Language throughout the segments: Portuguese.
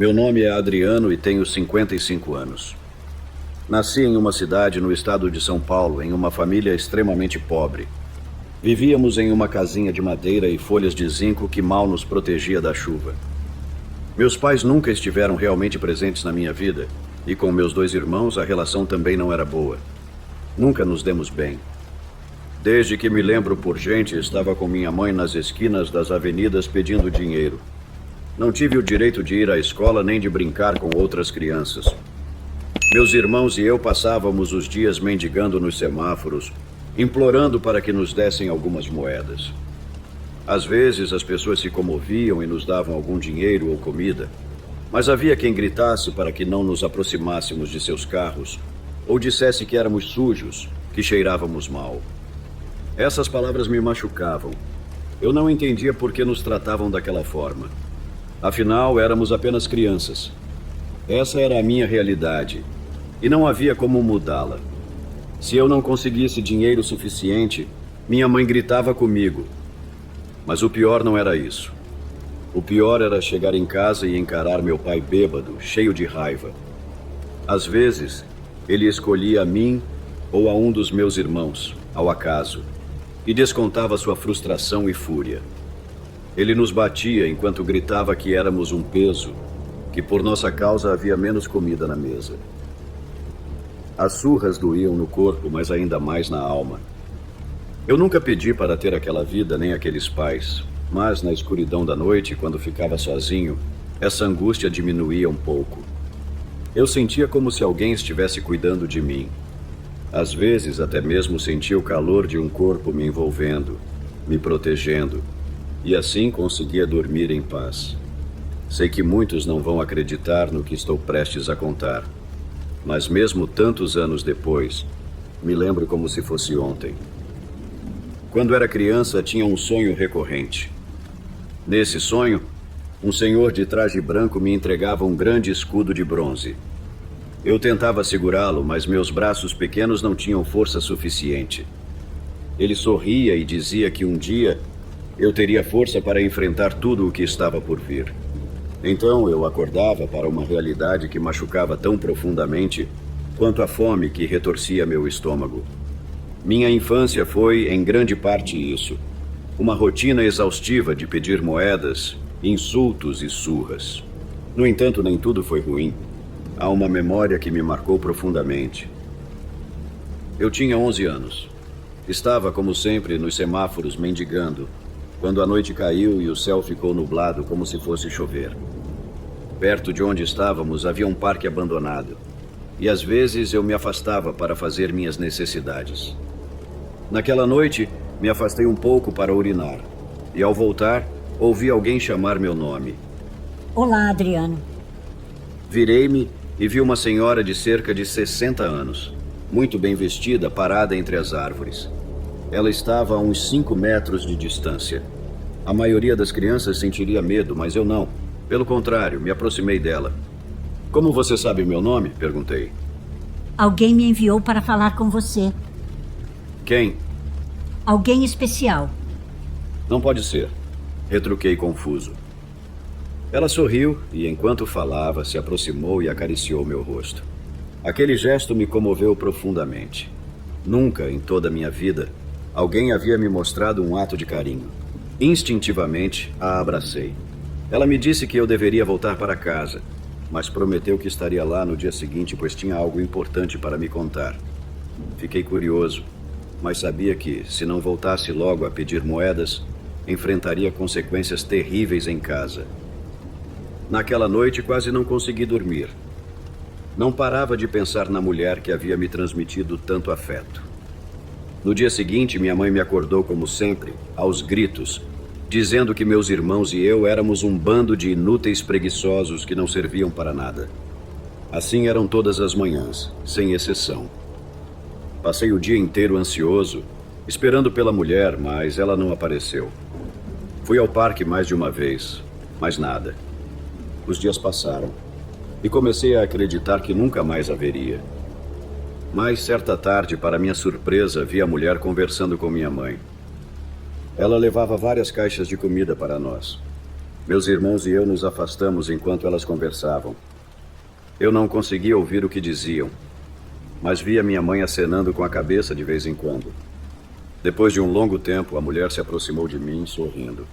Meu nome é Adriano e tenho 55 anos. Nasci em uma cidade no estado de São Paulo, em uma família extremamente pobre. Vivíamos em uma casinha de madeira e folhas de zinco que mal nos protegia da chuva. Meus pais nunca estiveram realmente presentes na minha vida, e com meus dois irmãos a relação também não era boa. Nunca nos demos bem. Desde que me lembro por gente, estava com minha mãe nas esquinas das avenidas pedindo dinheiro. Não tive o direito de ir à escola nem de brincar com outras crianças. Meus irmãos e eu passávamos os dias mendigando nos semáforos, implorando para que nos dessem algumas moedas. Às vezes as pessoas se comoviam e nos davam algum dinheiro ou comida, mas havia quem gritasse para que não nos aproximássemos de seus carros ou dissesse que éramos sujos, que cheirávamos mal. Essas palavras me machucavam. Eu não entendia por que nos tratavam daquela forma. Afinal, éramos apenas crianças. Essa era a minha realidade, e não havia como mudá-la. Se eu não conseguisse dinheiro suficiente, minha mãe gritava comigo. Mas o pior não era isso. O pior era chegar em casa e encarar meu pai bêbado, cheio de raiva. Às vezes, ele escolhia a mim ou a um dos meus irmãos, ao acaso, e descontava sua frustração e fúria. Ele nos batia enquanto gritava que éramos um peso, que por nossa causa havia menos comida na mesa. As surras doíam no corpo, mas ainda mais na alma. Eu nunca pedi para ter aquela vida nem aqueles pais, mas na escuridão da noite, quando ficava sozinho, essa angústia diminuía um pouco. Eu sentia como se alguém estivesse cuidando de mim. Às vezes, até mesmo sentia o calor de um corpo me envolvendo, me protegendo, e assim conseguia dormir em paz. Sei que muitos não vão acreditar no que estou prestes a contar, mas mesmo tantos anos depois, me lembro como se fosse ontem. Quando era criança, tinha um sonho recorrente. Nesse sonho, um senhor de traje branco me entregava um grande escudo de bronze. Eu tentava segurá-lo, mas meus braços pequenos não tinham força suficiente. Ele sorria e dizia que um dia eu teria força para enfrentar tudo o que estava por vir. Então eu acordava para uma realidade que machucava tão profundamente quanto a fome que retorcia meu estômago. Minha infância foi, em grande parte, isso. Uma rotina exaustiva de pedir moedas, insultos e surras. No entanto, nem tudo foi ruim. Há uma memória que me marcou profundamente. Eu tinha 11 anos. Estava, como sempre, nos semáforos mendigando, quando a noite caiu e o céu ficou nublado como se fosse chover. Perto de onde estávamos havia um parque abandonado, e às vezes eu me afastava para fazer minhas necessidades. Naquela noite, me afastei um pouco para urinar, e ao voltar, ouvi alguém chamar meu nome. Olá, Adriano. Virei-me e vi uma senhora de cerca de 60 anos, muito bem vestida, parada entre as árvores. Ela estava a uns 5 metros de distância. A maioria das crianças sentiria medo, mas eu não. Pelo contrário, me aproximei dela. Como você sabe meu nome? Perguntei. Alguém me enviou para falar com você. Quem? Alguém especial. Não pode ser. Retruquei confuso. Ela sorriu e, enquanto falava, se aproximou e acariciou meu rosto. Aquele gesto me comoveu profundamente. Nunca, em toda a minha vida, alguém havia me mostrado um ato de carinho. Instintivamente, a abracei. Ela me disse que eu deveria voltar para casa, mas prometeu que estaria lá no dia seguinte, pois tinha algo importante para me contar. Fiquei curioso, mas sabia que, se não voltasse logo a pedir moedas, enfrentaria consequências terríveis em casa. Naquela noite, quase não consegui dormir. Não parava de pensar na mulher que havia me transmitido tanto afeto. No dia seguinte, minha mãe me acordou como sempre, aos gritos, dizendo que meus irmãos e eu éramos um bando de inúteis preguiçosos que não serviam para nada. Assim eram todas as manhãs, sem exceção. Passei o dia inteiro ansioso, esperando pela mulher, mas ela não apareceu. Fui ao parque mais de uma vez, mas nada. Os dias passaram e comecei a acreditar que nunca mais a veria. Mas certa tarde, para minha surpresa, vi a mulher conversando com minha mãe. Ela levava várias caixas de comida para nós. Meus irmãos e eu nos afastamos enquanto elas conversavam. Eu não conseguia ouvir o que diziam, mas via minha mãe acenando com a cabeça de vez em quando. Depois de um longo tempo, a mulher se aproximou de mim, sorrindo.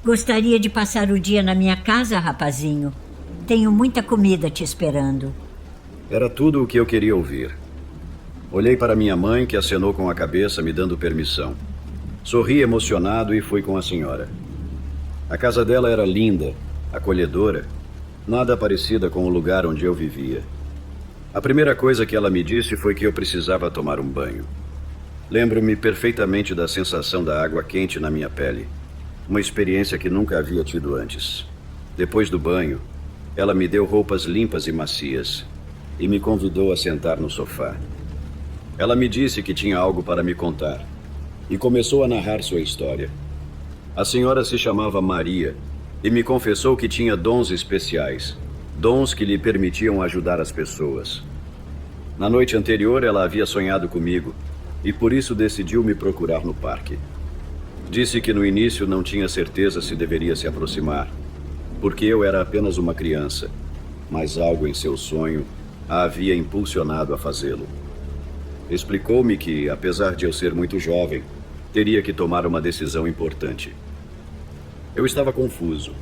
Gostaria de passar o dia na minha casa, rapazinho. Tenho muita comida te esperando. Era tudo o que eu queria ouvir. Olhei para minha mãe, que acenou com a cabeça, me dando permissão. Sorri emocionado e fui com a senhora. A casa dela era linda, acolhedora, nada parecida com o lugar onde eu vivia. A primeira coisa que ela me disse foi que eu precisava tomar um banho. Lembro-me perfeitamente da sensação da água quente na minha pele, uma experiência que nunca havia tido antes. Depois do banho, ela me deu roupas limpas e macias e me convidou a sentar no sofá. Ela me disse que tinha algo para me contar e começou a narrar sua história. A senhora se chamava Maria e me confessou que tinha dons especiais, dons que lhe permitiam ajudar as pessoas. Na noite anterior, ela havia sonhado comigo e por isso decidiu me procurar no parque. Disse que no início não tinha certeza se deveria se aproximar, porque eu era apenas uma criança, mas algo em seu sonho a havia impulsionado a fazê-lo. Explicou-me que, apesar de eu ser muito jovem, teria que tomar uma decisão importante. Eu estava confuso.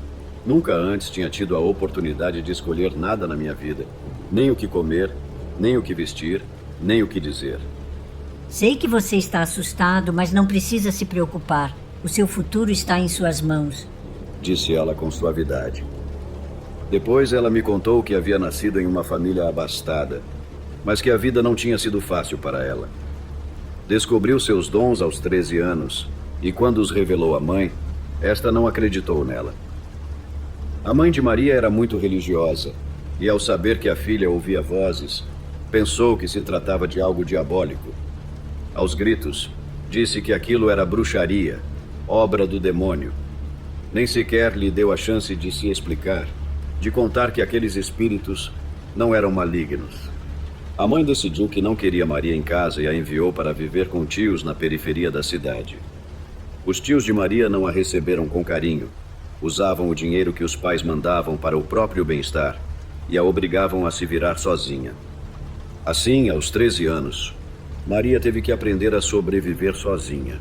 Nunca antes tinha tido a oportunidade de escolher nada na minha vida. Nem o que comer, nem o que vestir, nem o que dizer. Sei que você está assustado, mas não precisa se preocupar. O seu futuro está em suas mãos. Disse ela com suavidade. Depois ela me contou que havia nascido em uma família abastada, mas que a vida não tinha sido fácil para ela. Descobriu seus dons aos 13 anos e quando os revelou à mãe, esta não acreditou nela. A mãe de Maria era muito religiosa e, ao saber que a filha ouvia vozes, pensou que se tratava de algo diabólico. Aos gritos, disse que aquilo era bruxaria, obra do demônio. Nem sequer lhe deu a chance de se explicar, de contar que aqueles espíritos não eram malignos. A mãe decidiu que não queria Maria em casa e a enviou para viver com tios na periferia da cidade. Os tios de Maria não a receberam com carinho, usavam o dinheiro que os pais mandavam para o próprio bem-estar e a obrigavam a se virar sozinha. Assim, aos 13 anos, Maria teve que aprender a sobreviver sozinha.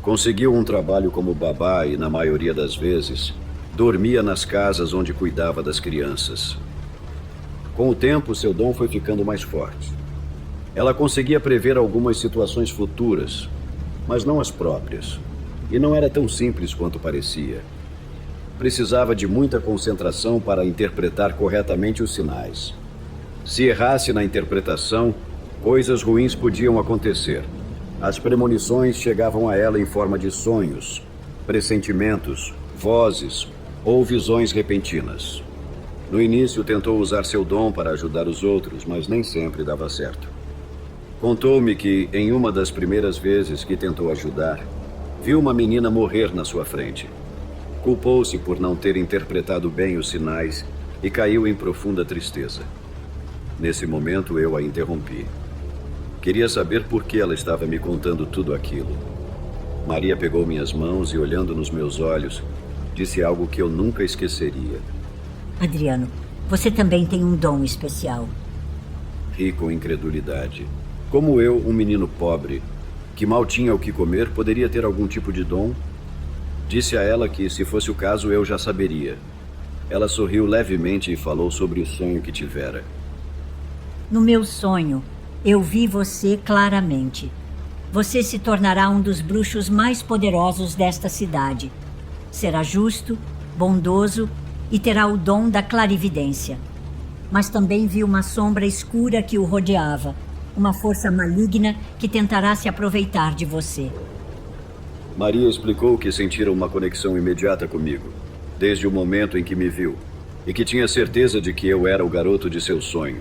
Conseguiu um trabalho como babá e, na maioria das vezes, dormia nas casas onde cuidava das crianças. Com o tempo, seu dom foi ficando mais forte. Ela conseguia prever algumas situações futuras, mas não as próprias. E não era tão simples quanto parecia. Precisava de muita concentração para interpretar corretamente os sinais. Se errasse na interpretação, coisas ruins podiam acontecer. As premonições chegavam a ela em forma de sonhos, pressentimentos, vozes ou visões repentinas. No início tentou usar seu dom para ajudar os outros, mas nem sempre dava certo. Contou-me que, em uma das primeiras vezes que tentou ajudar, viu uma menina morrer na sua frente. Culpou-se por não ter interpretado bem os sinais e caiu em profunda tristeza. Nesse momento eu a interrompi. Queria saber por que ela estava me contando tudo aquilo. Maria pegou minhas mãos e, olhando nos meus olhos, disse algo que eu nunca esqueceria. Adriano, você também tem um dom especial. Ri com incredulidade. Como eu, um menino pobre, que mal tinha o que comer, poderia ter algum tipo de dom? Disse a ela que, se fosse o caso, eu já saberia. Ela sorriu levemente e falou sobre o sonho que tivera. No meu sonho, eu vi você claramente. Você se tornará um dos bruxos mais poderosos desta cidade. Será justo, bondoso e terá o dom da clarividência. Mas também vi uma sombra escura que o rodeava, uma força maligna que tentará se aproveitar de você. Maria explicou que sentira uma conexão imediata comigo, desde o momento em que me viu, e que tinha certeza de que eu era o garoto de seu sonho.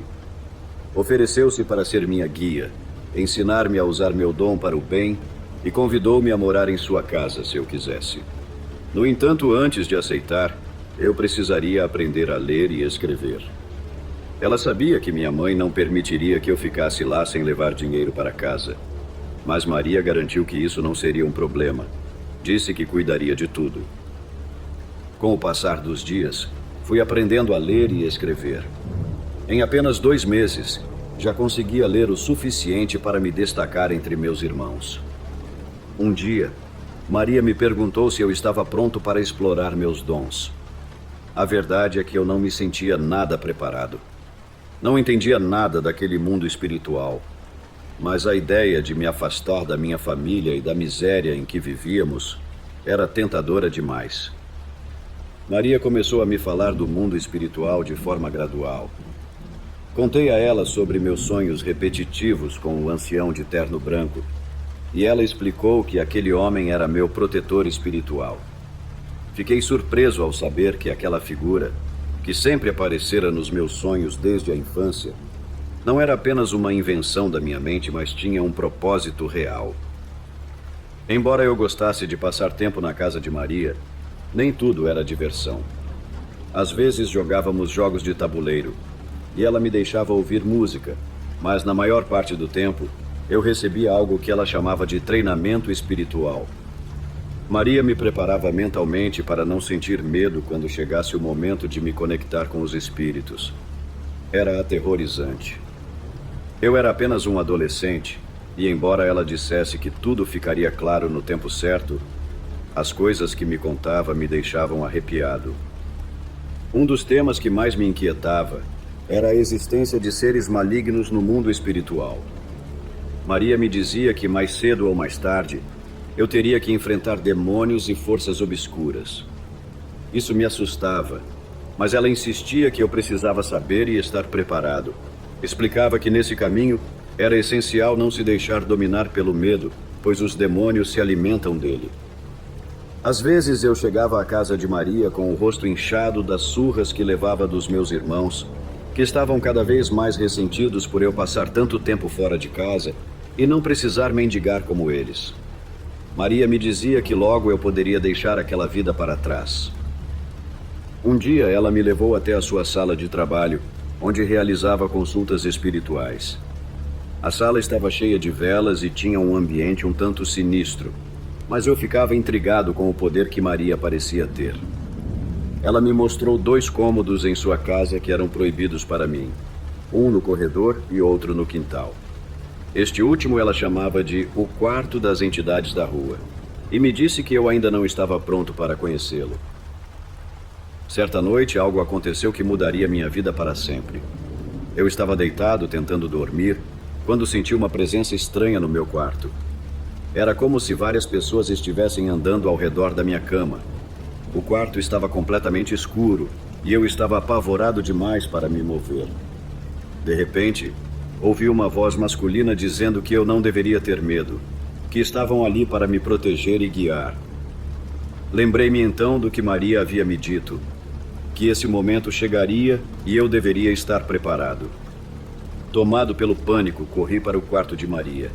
Ofereceu-se para ser minha guia, ensinar-me a usar meu dom para o bem e convidou-me a morar em sua casa, se eu quisesse. No entanto, antes de aceitar, eu precisaria aprender a ler e escrever. Ela sabia que minha mãe não permitiria que eu ficasse lá sem levar dinheiro para casa. Mas Maria garantiu que isso não seria um problema. Disse que cuidaria de tudo. Com o passar dos dias, fui aprendendo a ler e escrever. Em apenas 2 meses, já conseguia ler o suficiente para me destacar entre meus irmãos. Um dia, Maria me perguntou se eu estava pronto para explorar meus dons. A verdade é que eu não me sentia nada preparado. Não entendia nada daquele mundo espiritual, mas a ideia de me afastar da minha família e da miséria em que vivíamos era tentadora demais. Maria começou a me falar do mundo espiritual de forma gradual. Contei a ela sobre meus sonhos repetitivos com o ancião de terno branco, e ela explicou que aquele homem era meu protetor espiritual. Fiquei surpreso ao saber que aquela figura, que sempre aparecera nos meus sonhos desde a infância, não era apenas uma invenção da minha mente, mas tinha um propósito real. Embora eu gostasse de passar tempo na casa de Maria, nem tudo era diversão. Às vezes jogávamos jogos de tabuleiro, e ela me deixava ouvir música, mas na maior parte do tempo, eu recebia algo que ela chamava de treinamento espiritual. Maria me preparava mentalmente para não sentir medo quando chegasse o momento de me conectar com os espíritos. Era aterrorizante. Eu era apenas um adolescente, e embora ela dissesse que tudo ficaria claro no tempo certo, as coisas que me contava me deixavam arrepiado. Um dos temas que mais me inquietava era a existência de seres malignos no mundo espiritual. Maria me dizia que mais cedo ou mais tarde, eu teria que enfrentar demônios e forças obscuras. Isso me assustava, mas ela insistia que eu precisava saber e estar preparado. Explicava que nesse caminho era essencial não se deixar dominar pelo medo, pois os demônios se alimentam dele. Às vezes eu chegava à casa de Maria com o rosto inchado das surras que levava dos meus irmãos, que estavam cada vez mais ressentidos por eu passar tanto tempo fora de casa e não precisar mendigar como eles. Maria me dizia que logo eu poderia deixar aquela vida para trás. Um dia ela me levou até a sua sala de trabalho, onde realizava consultas espirituais. A sala estava cheia de velas e tinha um ambiente um tanto sinistro, mas eu ficava intrigado com o poder que Maria parecia ter. Ela me mostrou 2 cômodos em sua casa que eram proibidos para mim, um no corredor e outro no quintal. Este último ela chamava de o quarto das entidades da rua, e me disse que eu ainda não estava pronto para conhecê-lo. Certa noite, algo aconteceu que mudaria minha vida para sempre. Eu estava deitado, tentando dormir, quando senti uma presença estranha no meu quarto. Era como se várias pessoas estivessem andando ao redor da minha cama. O quarto estava completamente escuro, e eu estava apavorado demais para me mover. De repente, ouvi uma voz masculina dizendo que eu não deveria ter medo, que estavam ali para me proteger e guiar. Lembrei-me então do que Maria havia me dito, que esse momento chegaria e eu deveria estar preparado. Tomado pelo pânico, corri para o quarto de Maria.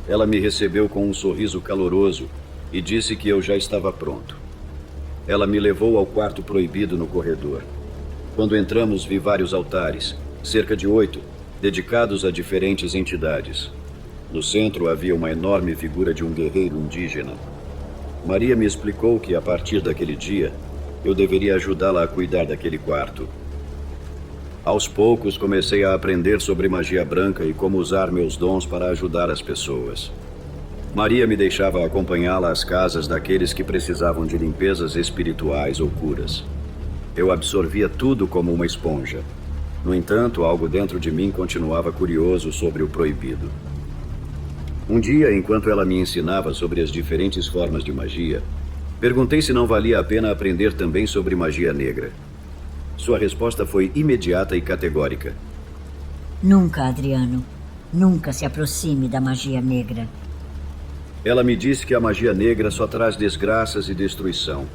Ela me recebeu com um sorriso caloroso e disse que eu já estava pronto. Ela me levou ao quarto proibido no corredor. Quando entramos, vi vários altares, cerca de 8, dedicados a diferentes entidades. No centro havia uma enorme figura de um guerreiro indígena. Maria me explicou que, a partir daquele dia, eu deveria ajudá-la a cuidar daquele quarto. Aos poucos, comecei a aprender sobre magia branca e como usar meus dons para ajudar as pessoas. Maria me deixava acompanhá-la às casas daqueles que precisavam de limpezas espirituais ou curas. Eu absorvia tudo como uma esponja. No entanto, algo dentro de mim continuava curioso sobre o proibido. Um dia, enquanto ela me ensinava sobre as diferentes formas de magia, perguntei se não valia a pena aprender também sobre magia negra. Sua resposta foi imediata e categórica. Nunca, Adriano. Nunca se aproxime da magia negra. Ela me disse que a magia negra só traz desgraças e destruição.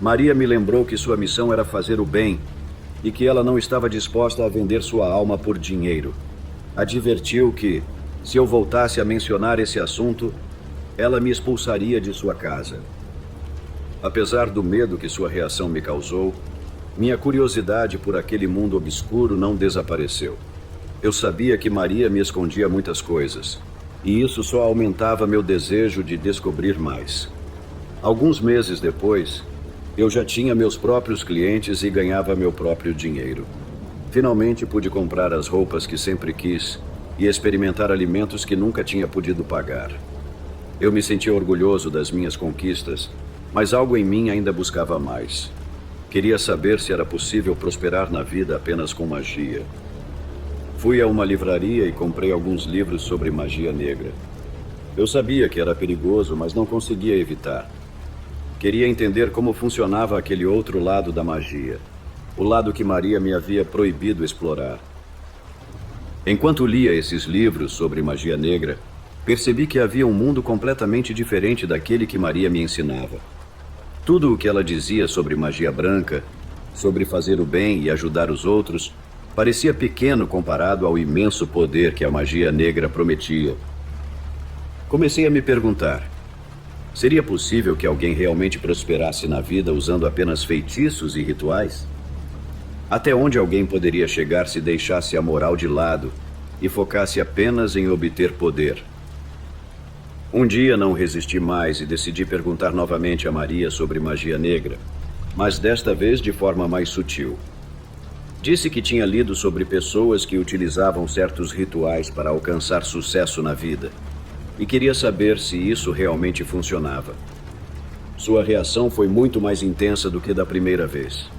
Maria me lembrou que sua missão era fazer o bem e que ela não estava disposta a vender sua alma por dinheiro. Advertiu que, se eu voltasse a mencionar esse assunto, ela me expulsaria de sua casa. Apesar do medo que sua reação me causou, minha curiosidade por aquele mundo obscuro não desapareceu. Eu sabia que Maria me escondia muitas coisas, e isso só aumentava meu desejo de descobrir mais. Alguns meses depois, Eu já tinha meus próprios clientes e ganhava meu próprio dinheiro. Finalmente pude comprar as roupas que sempre quis e experimentar alimentos que nunca tinha podido pagar. Eu me sentia orgulhoso das minhas conquistas, mas algo em mim ainda buscava mais. Queria saber se era possível prosperar na vida apenas com magia. Fui a uma livraria e comprei alguns livros sobre magia negra. Eu sabia que era perigoso, mas não conseguia evitar. Queria entender como funcionava aquele outro lado da magia, o lado que Maria me havia proibido explorar. Enquanto lia esses livros sobre magia negra, percebi que havia um mundo completamente diferente daquele que Maria me ensinava. Tudo o que ela dizia sobre magia branca, sobre fazer o bem e ajudar os outros, parecia pequeno comparado ao imenso poder que a magia negra prometia. Comecei a me perguntar: seria possível que alguém realmente prosperasse na vida usando apenas feitiços e rituais? Até onde alguém poderia chegar se deixasse a moral de lado e focasse apenas em obter poder? Um dia não resisti mais e decidi perguntar novamente a Maria sobre magia negra, mas desta vez de forma mais sutil. Disse que tinha lido sobre pessoas que utilizavam certos rituais para alcançar sucesso na vida e queria saber se isso realmente funcionava. Sua reação foi muito mais intensa do que da primeira vez.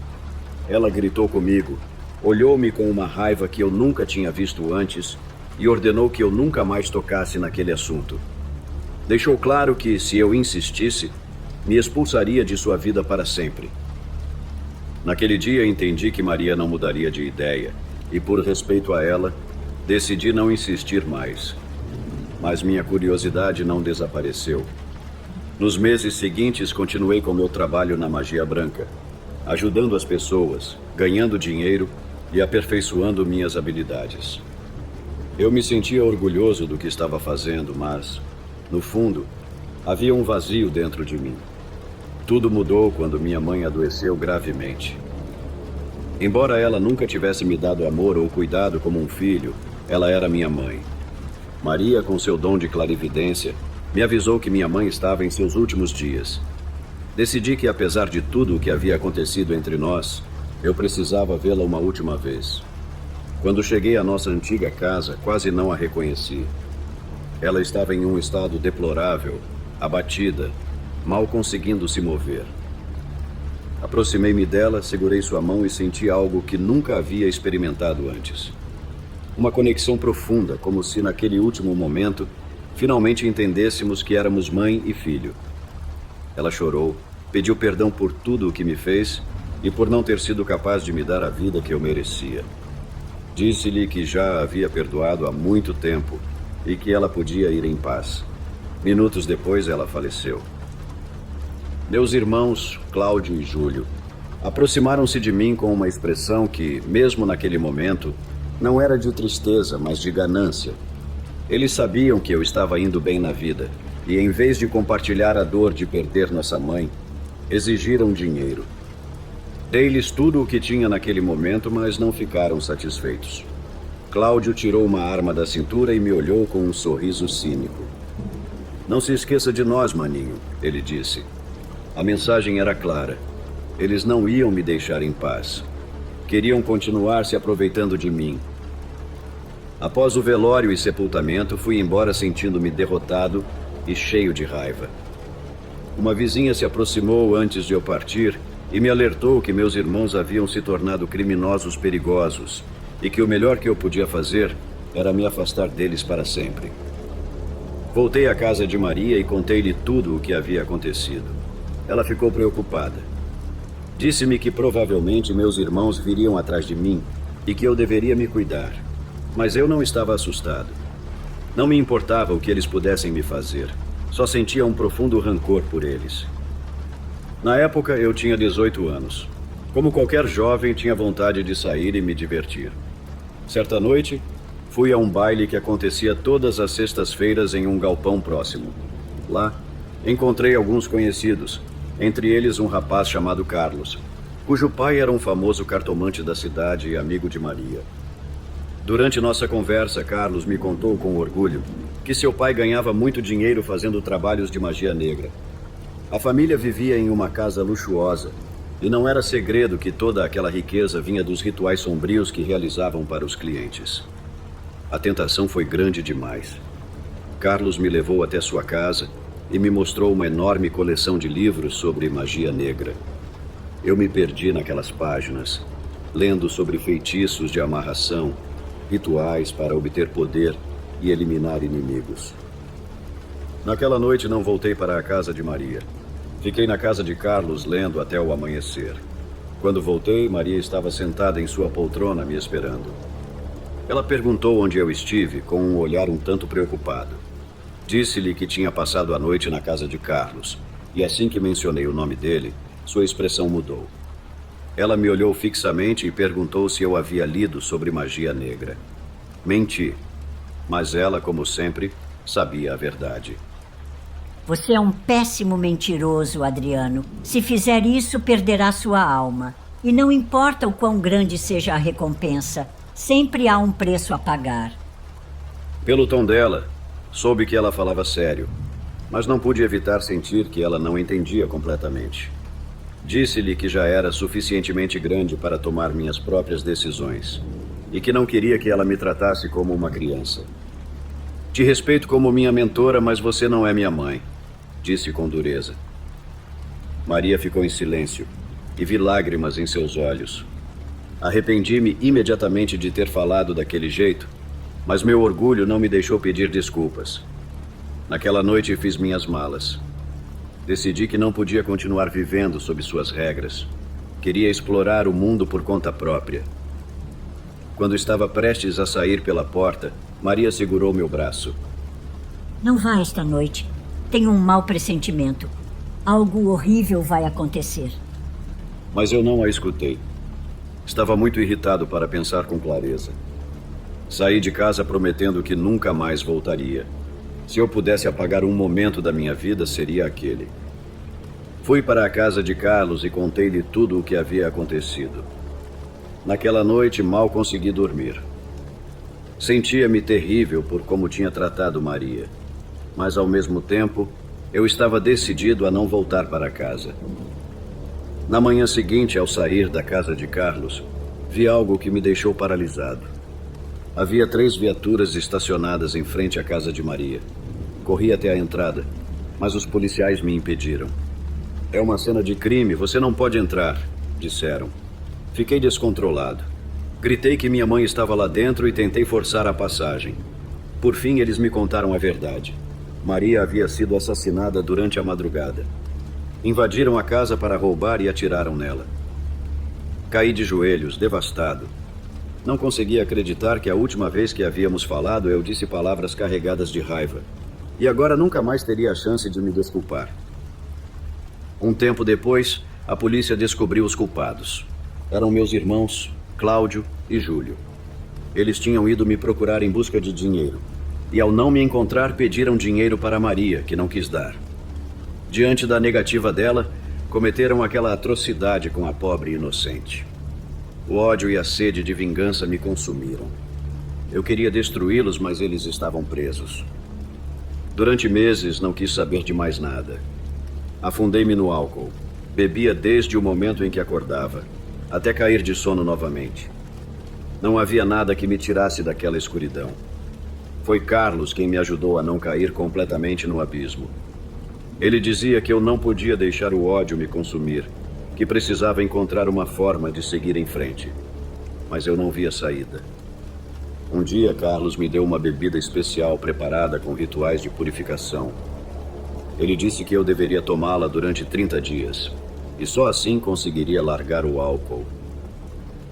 Ela gritou comigo, olhou-me com uma raiva que eu nunca tinha visto antes e ordenou que eu nunca mais tocasse naquele assunto. Deixou claro que, se eu insistisse, me expulsaria de sua vida para sempre. Naquele dia entendi que Maria não mudaria de ideia e, por respeito a ela, decidi não insistir mais. Mas minha curiosidade não desapareceu. Nos meses seguintes, continuei com meu trabalho na magia branca, ajudando as pessoas, ganhando dinheiro e aperfeiçoando minhas habilidades. Eu me sentia orgulhoso do que estava fazendo, mas, no fundo, havia um vazio dentro de mim. Tudo mudou quando minha mãe adoeceu gravemente. Embora ela nunca tivesse me dado amor ou cuidado como um filho, ela era minha mãe. Maria, com seu dom de clarividência, me avisou que minha mãe estava em seus últimos dias. Decidi que, apesar de tudo o que havia acontecido entre nós, eu precisava vê-la uma última vez. Quando cheguei à nossa antiga casa, quase não a reconheci. Ela estava em um estado deplorável, abatida, mal conseguindo se mover. Aproximei-me dela, segurei sua mão e senti algo que nunca havia experimentado antes. Uma conexão profunda, como se naquele último momento finalmente entendêssemos que éramos mãe e filho. Ela chorou, pediu perdão por tudo o que me fez e por não ter sido capaz de me dar a vida que eu merecia. Disse-lhe que já a havia perdoado há muito tempo e que ela podia ir em paz. Minutos depois, ela faleceu. Meus irmãos, Cláudio e Júlio, aproximaram-se de mim com uma expressão que, mesmo naquele momento, não era de tristeza, mas de ganância. Eles sabiam que eu estava indo bem na vida e, em vez de compartilhar a dor de perder nossa mãe, exigiram dinheiro. Dei-lhes tudo o que tinha naquele momento, mas não ficaram satisfeitos. Cláudio tirou uma arma da cintura e me olhou com um sorriso cínico. "Não se esqueça de nós, maninho", ele disse. A mensagem era clara. Eles não iam me deixar em paz. Queriam continuar se aproveitando de mim. Após o velório e sepultamento, fui embora sentindo-me derrotado e cheio de raiva. Uma vizinha se aproximou antes de eu partir e me alertou que meus irmãos haviam se tornado criminosos perigosos e que o melhor que eu podia fazer era me afastar deles para sempre. Voltei à casa de Maria e contei-lhe tudo o que havia acontecido. Ela ficou preocupada. Disse-me que provavelmente meus irmãos viriam atrás de mim e que eu deveria me cuidar. Mas eu não estava assustado. Não me importava o que eles pudessem me fazer. Só sentia um profundo rancor por eles. Na época, eu tinha 18 anos. Como qualquer jovem, tinha vontade de sair e me divertir. Certa noite, fui a um baile que acontecia todas as sextas-feiras em um galpão próximo. Lá, encontrei alguns conhecidos, entre eles um rapaz chamado Carlos, cujo pai era um famoso cartomante da cidade e amigo de Maria. Durante nossa conversa, Carlos me contou com orgulho que seu pai ganhava muito dinheiro fazendo trabalhos de magia negra. A família vivia em uma casa luxuosa E não era segredo que toda aquela riqueza vinha dos rituais sombrios que realizavam para os clientes. A tentação foi grande demais. Carlos me levou até sua casa e me mostrou uma enorme coleção de livros sobre magia negra. Eu me perdi naquelas páginas, lendo sobre feitiços de amarração, rituais para obter poder e eliminar inimigos. Naquela noite não voltei para a casa de Maria. Fiquei na casa de Carlos lendo até o amanhecer. Quando voltei, Maria estava sentada em sua poltrona me esperando. Ela perguntou onde eu estive, com um olhar um tanto preocupado. Disse-lhe que tinha passado a noite na casa de Carlos, e assim que mencionei o nome dele, sua expressão mudou. Ela me olhou fixamente e perguntou se eu havia lido sobre magia negra. Menti, mas ela, como sempre, sabia a verdade. Você é um péssimo mentiroso, Adriano. Se fizer isso, perderá sua alma. E não importa o quão grande seja a recompensa, sempre há um preço a pagar. Pelo tom dela, soube que ela falava sério, mas não pude evitar sentir que ela não entendia completamente. Disse-lhe que já era suficientemente grande para tomar minhas próprias decisões e que não queria que ela me tratasse como uma criança. Te respeito como minha mentora, mas você não é minha mãe, disse com dureza. Maria ficou em silêncio e vi lágrimas em seus olhos. Arrependi-me imediatamente de ter falado daquele jeito, mas meu orgulho não me deixou pedir desculpas. Naquela noite fiz minhas malas. Decidi que não podia continuar vivendo sob suas regras. Queria explorar o mundo por conta própria. Quando estava prestes a sair pela porta, Maria segurou meu braço. Não vá esta noite. Tenho um mau pressentimento. Algo horrível vai acontecer. Mas eu não a escutei. Estava muito irritado para pensar com clareza. Saí de casa prometendo que nunca mais voltaria. Se eu pudesse apagar um momento da minha vida, seria aquele. Fui para a casa de Carlos e contei-lhe tudo o que havia acontecido. Naquela noite, mal consegui dormir. Sentia-me terrível por como tinha tratado Maria. Mas, ao mesmo tempo, eu estava decidido a não voltar para casa. Na manhã seguinte, ao sair da casa de Carlos, vi algo que me deixou paralisado. Havia 3 viaturas estacionadas em frente à casa de Maria. Corri até a entrada, mas os policiais me impediram. É uma cena de crime, você não pode entrar, disseram. Fiquei descontrolado. Gritei que minha mãe estava lá dentro e tentei forçar a passagem. Por fim, eles me contaram a verdade. Maria havia sido assassinada durante a madrugada. Invadiram a casa para roubar e atiraram nela. Caí de joelhos, devastado. Não conseguia acreditar que a última vez que havíamos falado eu disse palavras carregadas de raiva. E agora nunca mais teria a chance de me desculpar. Um tempo depois, a polícia descobriu os culpados. Eram meus irmãos, Cláudio e Júlio. Eles tinham ido me procurar em busca de dinheiro. E ao não me encontrar, pediram dinheiro para Maria, que não quis dar. Diante da negativa dela, cometeram aquela atrocidade com a pobre inocente. O ódio e a sede de vingança me consumiram. Eu queria destruí-los, mas eles estavam presos. Durante meses, não quis saber de mais nada. Afundei-me no álcool. Bebia desde o momento em que acordava, até cair de sono novamente. Não havia nada que me tirasse daquela escuridão. Foi Carlos quem me ajudou a não cair completamente no abismo. Ele dizia que eu não podia deixar o ódio me consumir, que precisava encontrar uma forma de seguir em frente. Mas eu não via saída. Um dia, Carlos me deu uma bebida especial preparada com rituais de purificação. Ele disse que eu deveria tomá-la durante 30 dias, e só assim conseguiria largar o álcool.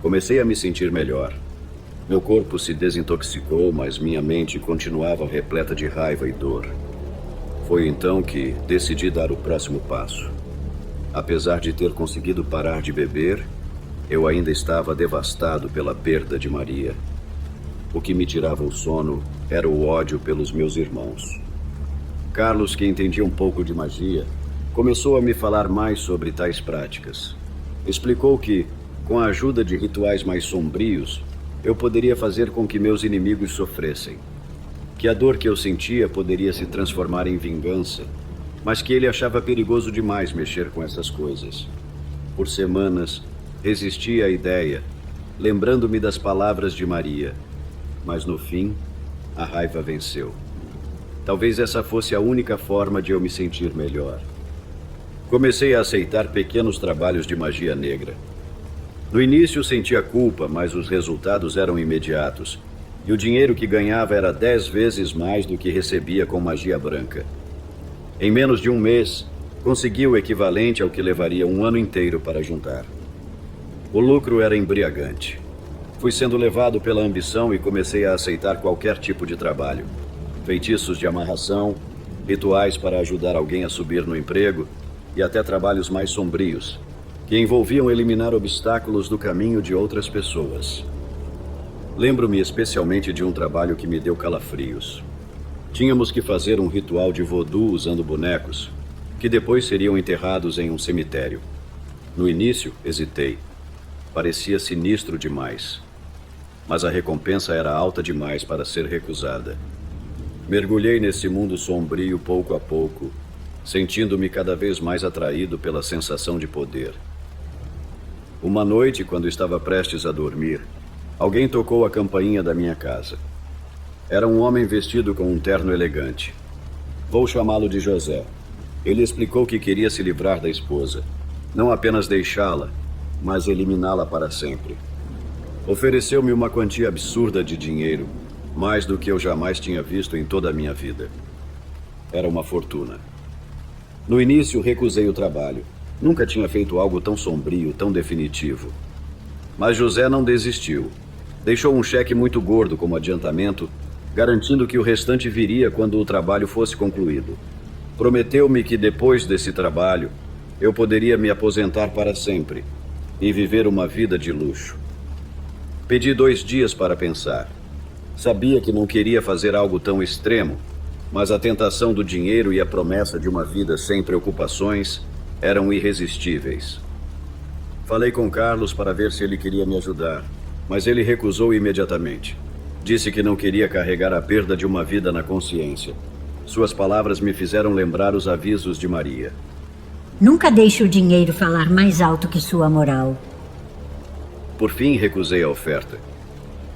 Comecei a me sentir melhor. Meu corpo se desintoxicou, mas minha mente continuava repleta de raiva e dor. Foi então que decidi dar o próximo passo. Apesar de ter conseguido parar de beber, eu ainda estava devastado pela perda de Maria. O que me tirava o sono era o ódio pelos meus irmãos. Carlos, que entendia um pouco de magia, começou a me falar mais sobre tais práticas. Explicou que, com a ajuda de rituais mais sombrios, eu poderia fazer com que meus inimigos sofressem. Que a dor que eu sentia poderia se transformar em vingança, mas que ele achava perigoso demais mexer com essas coisas. Por semanas, resisti à ideia, lembrando-me das palavras de Maria. Mas no fim, a raiva venceu. Talvez essa fosse a única forma de eu me sentir melhor. Comecei a aceitar pequenos trabalhos de magia negra. No início sentia culpa, mas os resultados eram imediatos. E o dinheiro que ganhava era 10 vezes mais do que recebia com magia branca. Em menos de um mês, consegui o equivalente ao que levaria um ano inteiro para juntar. O lucro era embriagante. Fui sendo levado pela ambição e comecei a aceitar qualquer tipo de trabalho. Feitiços de amarração, rituais para ajudar alguém a subir no emprego e até trabalhos mais sombrios, que envolviam eliminar obstáculos do caminho de outras pessoas. Lembro-me especialmente de um trabalho que me deu calafrios. Tínhamos que fazer um ritual de vodú usando bonecos, que depois seriam enterrados em um cemitério. No início, hesitei. Parecia sinistro demais. Mas a recompensa era alta demais para ser recusada. Mergulhei nesse mundo sombrio pouco a pouco, sentindo-me cada vez mais atraído pela sensação de poder. Uma noite, quando estava prestes a dormir, alguém tocou a campainha da minha casa. Era um homem vestido com um terno elegante. Vou chamá-lo de José. Ele explicou que queria se livrar da esposa. Não apenas deixá-la, mas eliminá-la para sempre. Ofereceu-me uma quantia absurda de dinheiro, mais do que eu jamais tinha visto em toda a minha vida. Era uma fortuna. No início, recusei o trabalho. Nunca tinha feito algo tão sombrio, tão definitivo. Mas José não desistiu. Deixou um cheque muito gordo como adiantamento, garantindo que o restante viria quando o trabalho fosse concluído. Prometeu-me que depois desse trabalho, eu poderia me aposentar para sempre e viver uma vida de luxo. Pedi 2 dias para pensar. Sabia que não queria fazer algo tão extremo, mas a tentação do dinheiro e a promessa de uma vida sem preocupações eram irresistíveis. Falei com Carlos para ver se ele queria me ajudar, mas ele recusou imediatamente. Disse que não queria carregar a perda de uma vida na consciência. Suas palavras me fizeram lembrar os avisos de Maria. Nunca deixe o dinheiro falar mais alto que sua moral. Por fim, recusei a oferta.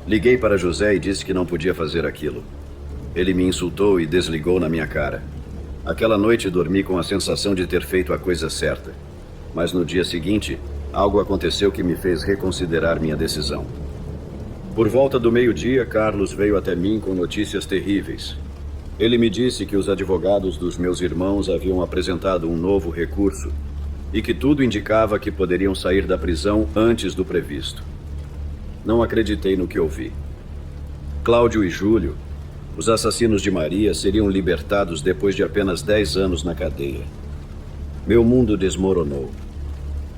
Liguei para José e disse que não podia fazer aquilo. Ele me insultou e desligou na minha cara. Aquela noite dormi com a sensação de ter feito a coisa certa. Mas no dia seguinte, algo aconteceu que me fez reconsiderar minha decisão. Por volta do meio-dia, Carlos veio até mim com notícias terríveis. Ele me disse que os advogados dos meus irmãos haviam apresentado um novo recurso e que tudo indicava que poderiam sair da prisão antes do previsto. Não acreditei no que ouvi. Cláudio e Júlio, os assassinos de Maria, seriam libertados depois de apenas 10 anos na cadeia. Meu mundo desmoronou.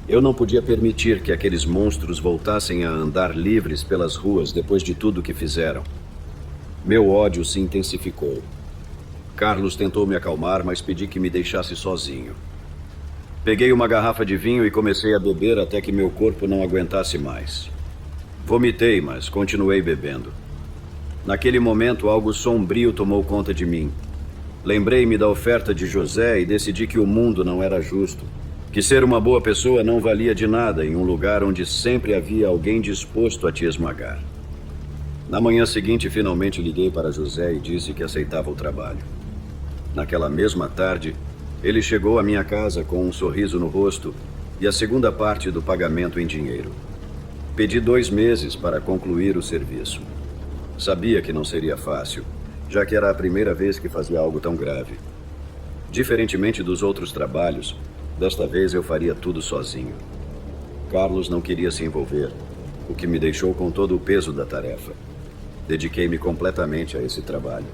Eu não podia permitir que aqueles monstros voltassem a andar livres pelas ruas depois de tudo que fizeram. Meu ódio se intensificou. Carlos tentou me acalmar, mas pedi que me deixasse sozinho. Peguei uma garrafa de vinho e comecei a beber até que meu corpo não aguentasse mais. Vomitei, mas continuei bebendo. Naquele momento, algo sombrio tomou conta de mim. Lembrei-me da oferta de José e decidi que o mundo não era justo, que ser uma boa pessoa não valia de nada em um lugar onde sempre havia alguém disposto a te esmagar. Na manhã seguinte, finalmente liguei para José e disse que aceitava o trabalho. Naquela mesma tarde, ele chegou à minha casa com um sorriso no rosto e a segunda parte do pagamento em dinheiro. Pedi 2 meses para concluir o serviço. Sabia que não seria fácil, já que era a primeira vez que fazia algo tão grave. Diferentemente dos outros trabalhos, desta vez eu faria tudo sozinho. Carlos não queria se envolver, o que me deixou com todo o peso da tarefa. Dediquei-me completamente a esse trabalho.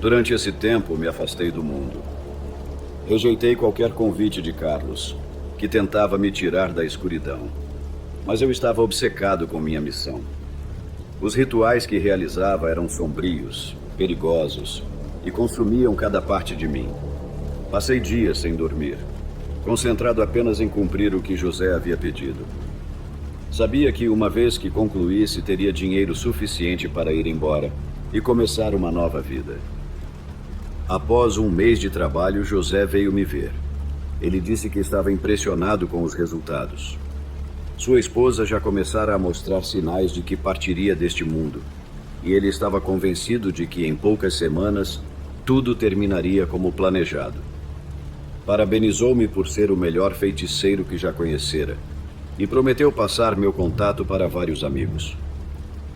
Durante esse tempo, me afastei do mundo. Rejeitei qualquer convite de Carlos, que tentava me tirar da escuridão. Mas eu estava obcecado com minha missão. Os rituais que realizava eram sombrios, perigosos e consumiam cada parte de mim. Passei dias sem dormir, concentrado apenas em cumprir o que José havia pedido. Sabia que uma vez que concluísse, teria dinheiro suficiente para ir embora e começar uma nova vida. Após 1 mês de trabalho, José veio me ver. Ele disse que estava impressionado com os resultados. Sua esposa já começara a mostrar sinais de que partiria deste mundo, e ele estava convencido de que em poucas semanas tudo terminaria como planejado. Parabenizou-me por ser o melhor feiticeiro que já conhecera e prometeu passar meu contato para vários amigos.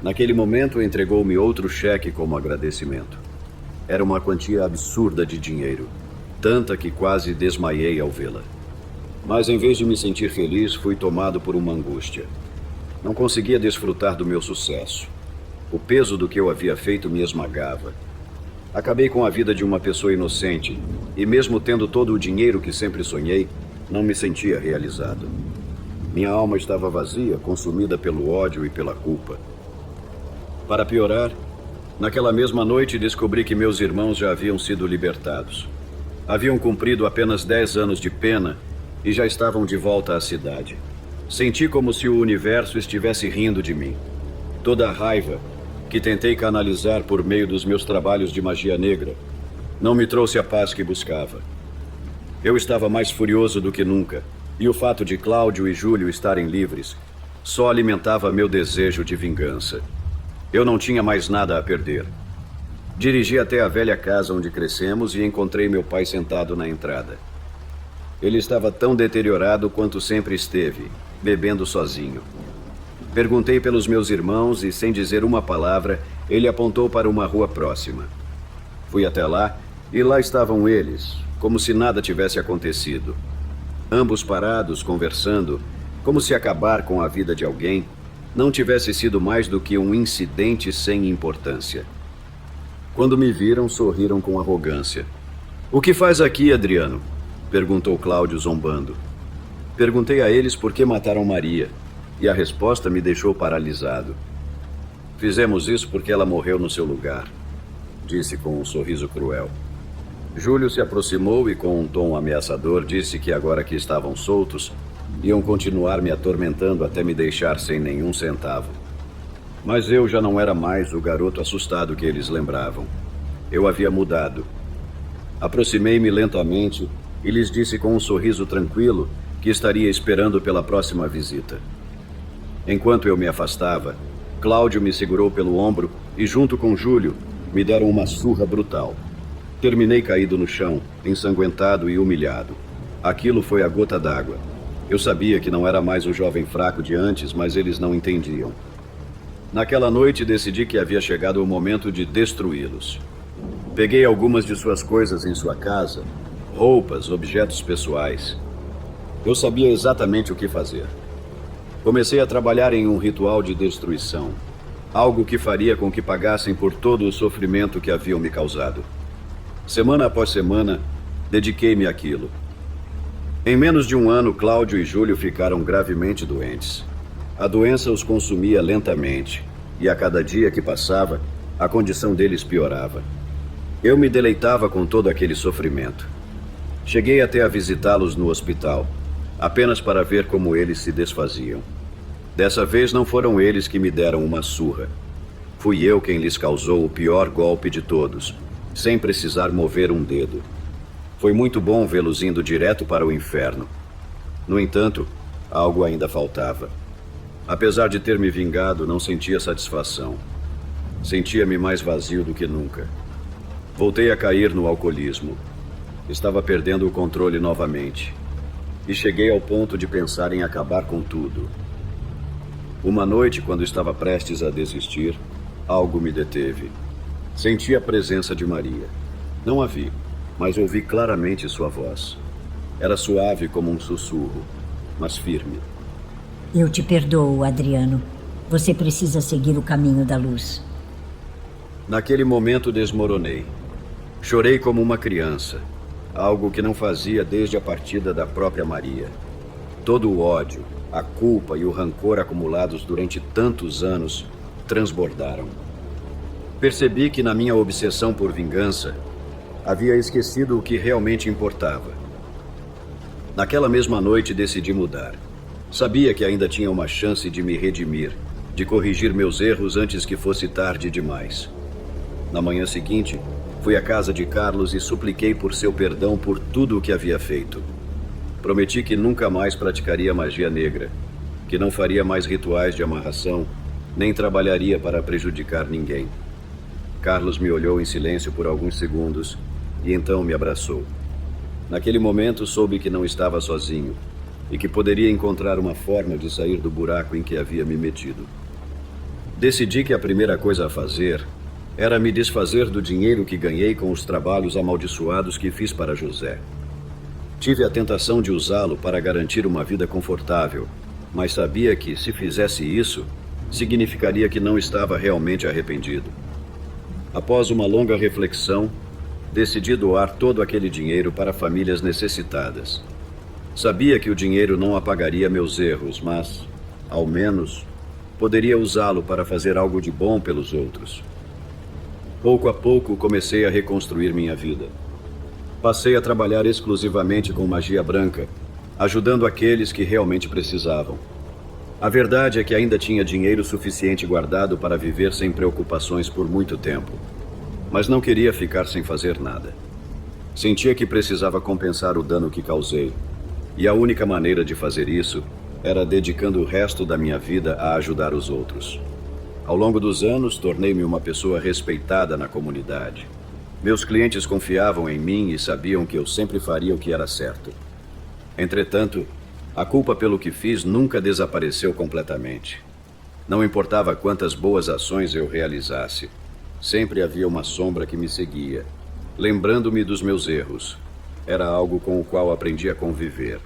Naquele momento, entregou-me outro cheque como agradecimento. Era uma quantia absurda de dinheiro, tanta que quase desmaiei ao vê-la. Mas em vez de me sentir feliz, fui tomado por uma angústia. Não conseguia desfrutar do meu sucesso. O peso do que eu havia feito me esmagava. Acabei com a vida de uma pessoa inocente, e mesmo tendo todo o dinheiro que sempre sonhei, não me sentia realizado. Minha alma estava vazia, consumida pelo ódio e pela culpa. Para piorar, naquela mesma noite descobri que meus irmãos já haviam sido libertados. Haviam cumprido apenas 10 anos de pena e já estavam de volta à cidade. Senti como se o universo estivesse rindo de mim. Toda a raiva, que tentei canalizar por meio dos meus trabalhos de magia negra, não me trouxe a paz que buscava. Eu estava mais furioso do que nunca, e o fato de Cláudio e Júlio estarem livres só alimentava meu desejo de vingança. Eu não tinha mais nada a perder. Dirigi até a velha casa onde crescemos e encontrei meu pai sentado na entrada. Ele estava tão deteriorado quanto sempre esteve, bebendo sozinho. Perguntei pelos meus irmãos e, sem dizer uma palavra, ele apontou para uma rua próxima. Fui até lá e lá estavam eles, como se nada tivesse acontecido. Ambos parados, conversando, como se acabar com a vida de alguém não tivesse sido mais do que um incidente sem importância. Quando me viram, sorriram com arrogância. "O que faz aqui, Adriano?" perguntou Cláudio, zombando. Perguntei a eles por que mataram Maria, e a resposta me deixou paralisado. "Fizemos isso porque ela morreu no seu lugar", disse com um sorriso cruel. Júlio se aproximou e, com um tom ameaçador, disse que agora que estavam soltos, iam continuar me atormentando até me deixar sem nenhum centavo. Mas eu já não era mais o garoto assustado que eles lembravam. Eu havia mudado. Aproximei-me lentamente e lhes disse com um sorriso tranquilo que estaria esperando pela próxima visita. Enquanto eu me afastava, Cláudio me segurou pelo ombro e, junto com Júlio, me deram uma surra brutal. Terminei caído no chão, ensanguentado e humilhado. Aquilo foi a gota d'água. Eu sabia que não era mais o jovem fraco de antes, mas eles não entendiam. Naquela noite decidi que havia chegado o momento de destruí-los. Peguei algumas de suas coisas em sua casa, roupas, objetos pessoais. Eu sabia exatamente o que fazer. Comecei a trabalhar em um ritual de destruição, algo que faria com que pagassem por todo o sofrimento que haviam me causado. Semana após semana, dediquei-me àquilo. Em menos de um ano, Cláudio e Júlio ficaram gravemente doentes. A doença os consumia lentamente, e a cada dia que passava, a condição deles piorava. Eu me deleitava com todo aquele sofrimento. Cheguei até a visitá-los no hospital, apenas para ver como eles se desfaziam. Dessa vez não foram eles que me deram uma surra. Fui eu quem lhes causou o pior golpe de todos, sem precisar mover um dedo. Foi muito bom vê-los indo direto para o inferno. No entanto, algo ainda faltava. Apesar de ter me vingado, não sentia satisfação. Sentia-me mais vazio do que nunca. Voltei a cair no alcoolismo. Estava perdendo o controle novamente. E cheguei ao ponto de pensar em acabar com tudo. Uma noite, quando estava prestes a desistir, algo me deteve. Senti a presença de Maria. Não a vi, mas ouvi claramente sua voz. Era suave como um sussurro, mas firme. Eu te perdoo, Adriano. Você precisa seguir o caminho da luz. Naquele momento desmoronei. Chorei como uma criança, algo que não fazia desde a partida da própria Maria. Todo o ódio, a culpa e o rancor acumulados durante tantos anos transbordaram. Percebi que na minha obsessão por vingança, havia esquecido o que realmente importava. Naquela mesma noite decidi mudar. Sabia que ainda tinha uma chance de me redimir, de corrigir meus erros antes que fosse tarde demais. Na manhã seguinte, fui à casa de Carlos e supliquei por seu perdão por tudo o que havia feito. Prometi que nunca mais praticaria magia negra, que não faria mais rituais de amarração, nem trabalharia para prejudicar ninguém. Carlos me olhou em silêncio por alguns segundos e então me abraçou. Naquele momento soube que não estava sozinho e que poderia encontrar uma forma de sair do buraco em que havia me metido. Decidi que a primeira coisa a fazer era me desfazer do dinheiro que ganhei com os trabalhos amaldiçoados que fiz para José. Tive a tentação de usá-lo para garantir uma vida confortável, mas sabia que, se fizesse isso, significaria que não estava realmente arrependido. Após uma longa reflexão, decidi doar todo aquele dinheiro para famílias necessitadas. Sabia que o dinheiro não apagaria meus erros, mas, ao menos, poderia usá-lo para fazer algo de bom pelos outros. Pouco a pouco, comecei a reconstruir minha vida. Passei a trabalhar exclusivamente com magia branca, ajudando aqueles que realmente precisavam. A verdade é que ainda tinha dinheiro suficiente guardado para viver sem preocupações por muito tempo, mas não queria ficar sem fazer nada. Sentia que precisava compensar o dano que causei, e a única maneira de fazer isso era dedicando o resto da minha vida a ajudar os outros. Ao longo dos anos, tornei-me uma pessoa respeitada na comunidade. Meus clientes confiavam em mim e sabiam que eu sempre faria o que era certo. Entretanto, a culpa pelo que fiz nunca desapareceu completamente. Não importava quantas boas ações eu realizasse, sempre havia uma sombra que me seguia, lembrando-me dos meus erros. Era algo com o qual aprendi a conviver.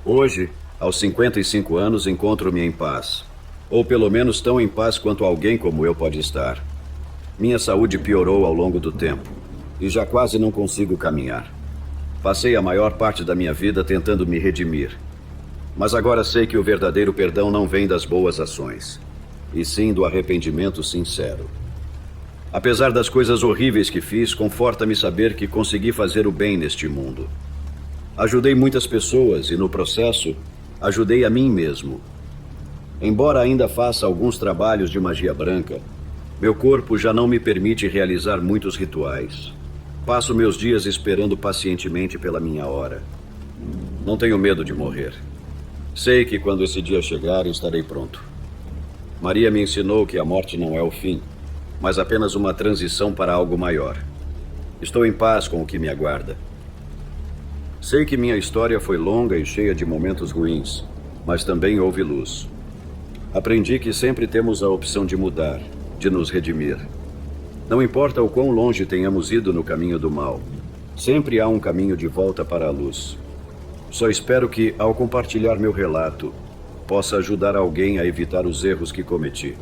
Hoje, aos 55 anos, encontro-me em paz. Ou pelo menos tão em paz quanto alguém como eu pode estar. Minha saúde piorou ao longo do tempo, e já quase não consigo caminhar. Passei a maior parte da minha vida tentando me redimir. Mas agora sei que o verdadeiro perdão não vem das boas ações, e sim do arrependimento sincero. Apesar das coisas horríveis que fiz, conforta-me saber que consegui fazer o bem neste mundo. Ajudei muitas pessoas e, no processo, ajudei a mim mesmo. Embora ainda faça alguns trabalhos de magia branca, meu corpo já não me permite realizar muitos rituais. Passo meus dias esperando pacientemente pela minha hora. Não tenho medo de morrer. Sei que quando esse dia chegar, estarei pronto. Maria me ensinou que a morte não é o fim, mas apenas uma transição para algo maior. Estou em paz com o que me aguarda. Sei que minha história foi longa e cheia de momentos ruins, mas também houve luz. Aprendi que sempre temos a opção de mudar, de nos redimir. Não importa o quão longe tenhamos ido no caminho do mal, sempre há um caminho de volta para a luz. Só espero que, ao compartilhar meu relato, possa ajudar alguém a evitar os erros que cometi.